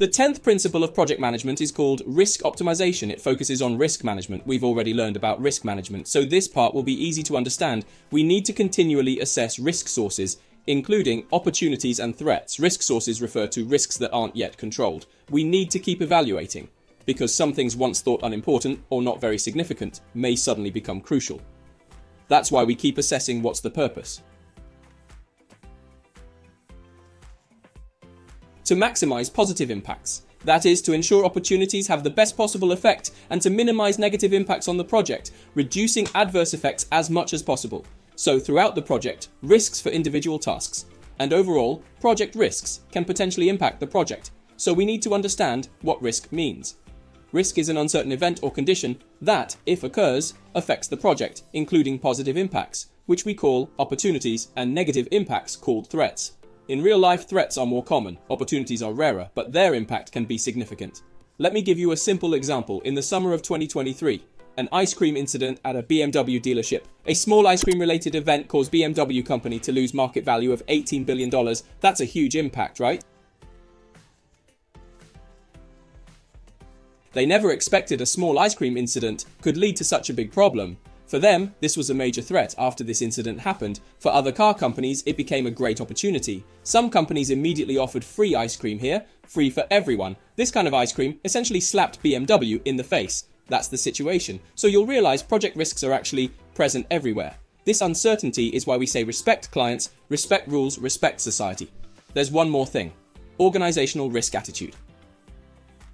The 10th principle of project management is called risk optimization. It focuses on risk management. We've already learned about risk management, so this part will be easy to understand. We need to continually assess risk sources, including opportunities and threats. Risk sources refer to risks that aren't yet controlled. We need to keep evaluating, because some things once thought unimportant or not very significant may suddenly become crucial. That's why we keep assessing what's the purpose. To maximize positive impacts. That is, to ensure opportunities have the best possible effect and to minimize negative impacts on the project, reducing adverse effects as much as possible. So throughout the project, risks for individual tasks and overall project risks can potentially impact the project. So we need to understand what risk means. Risk is an uncertain event or condition that, if occurs, affects the project, including positive impacts, which we call opportunities, and negative impacts called threats. In real life, threats are more common, opportunities are rarer, but their impact can be significant. Let me give you a simple example. In the summer of 2023, an ice cream incident at a BMW dealership. A small ice cream related event caused BMW company to lose market value of $18 billion. That's a huge impact, right? They never expected a small ice cream incident could lead to such a big problem. For them, this was a major threat after this incident happened. For other car companies, it became a great opportunity. Some companies immediately offered free ice cream here, free for everyone. This kind of ice cream essentially slapped BMW in the face. That's the situation. So you'll realize project risks are actually present everywhere. This uncertainty is why we say respect clients, respect rules, respect society. There's one more thing. Organizational risk attitude.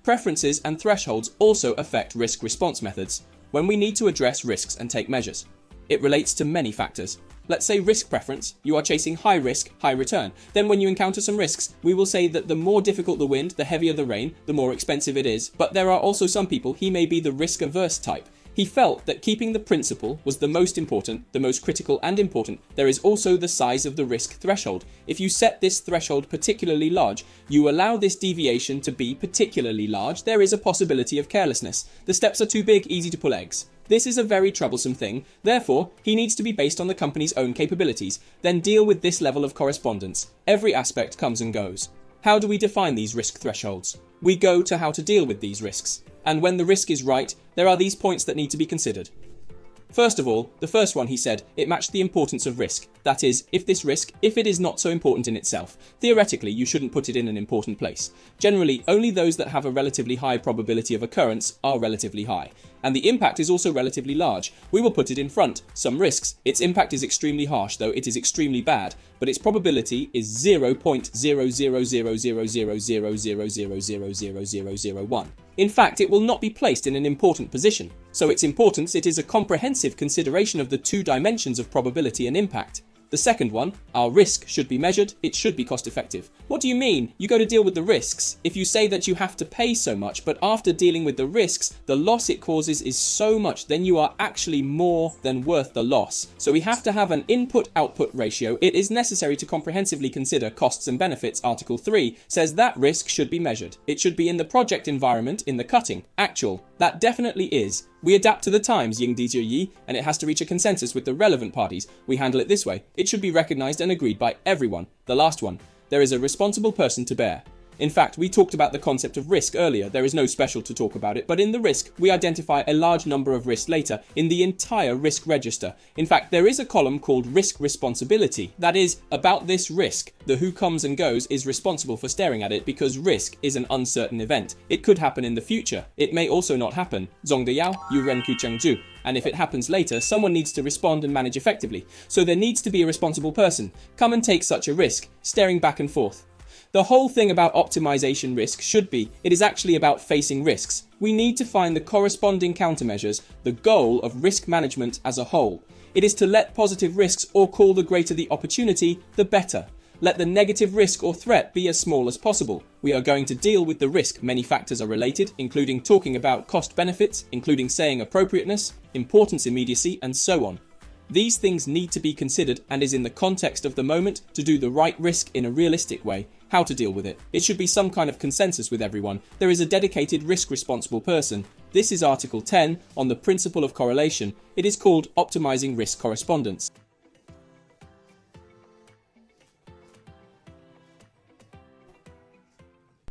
Preferences and thresholds also affect risk response methods when we need to address risks and take measures. It relates to many factors. Let's say risk preference, you are chasing high risk, high return. Then when you encounter some risks, we will say that the more difficult the wind, the heavier the rain, the more expensive it is. But there are also some people, he may be the risk averse type. He felt that keeping the principle was the most important, the most critical and important. There is also the size of the risk threshold. If you set this threshold particularly large, you allow this deviation to be particularly large, there is a possibility of carelessness. The steps are too big, easy to pull eggs. This is a very troublesome thing. Therefore, he needs to be based on the company's own capabilities. Then deal with this level of correspondence. Every aspect comes and goes. How do we define these risk thresholds? We go to how to deal with these risks. And when the risk is right, there are these points that need to be considered. First of all, the first one, he said, it matched the importance of risk. That is, if it is not so important in itself, theoretically you shouldn't put it in an important place. Generally, only those that have a relatively high probability of occurrence are relatively high. And the impact is also relatively large. We will put it in front. Some risks, its impact is extremely harsh, though it is extremely bad, but its probability is 0.000000000000001. In fact, it will not be placed in an important position. So its importance, it is a comprehensive consideration of the two dimensions of probability and impact. The second one, our risk should be measured, it should be cost effective. What do you mean? You go to deal with the risks. If you say that you have to pay so much, but after dealing with the risks, the loss it causes is so much, then you are actually more than worth the loss. So we have to have an input-output ratio. It is necessary to comprehensively consider costs and benefits. Article 3 says that risk should be measured. It should be in the project environment, in the cutting, actual. That definitely is. We adapt to the times, Ying Di Yi, and it has to reach a consensus with the relevant parties. We handle it this way. It should be recognized and agreed by everyone. The last one. There is a responsible person to bear. In fact, we talked about the concept of risk earlier. There is no special to talk about it, but in the risk, we identify a large number of risks later in the entire risk register. In fact, there is a column called risk responsibility. That is, about this risk. The who comes and goes is responsible for staring at it because risk is an uncertain event. It could happen in the future. It may also not happen. Zhongdeyao, Yuren Kuchengzhu. And if it happens later, someone needs to respond and manage effectively. So there needs to be a responsible person. Come and take such a risk, staring back and forth. The whole thing about optimization risk should be, it is actually about facing risks. We need to find the corresponding countermeasures, the goal of risk management as a whole. It is to let positive risks, or call the greater the opportunity, the better. Let the negative risk or threat be as small as possible. We are going to deal with the risk. Many factors are related, including talking about cost benefits, including saying appropriateness, importance, immediacy, and so on. These things need to be considered and is in the context of the moment to do the right risk in a realistic way. How to deal with it. It should be some kind of consensus with everyone. There is a dedicated risk responsible person. This is Article 10 on the principle of correlation. It is called optimizing risk correspondence.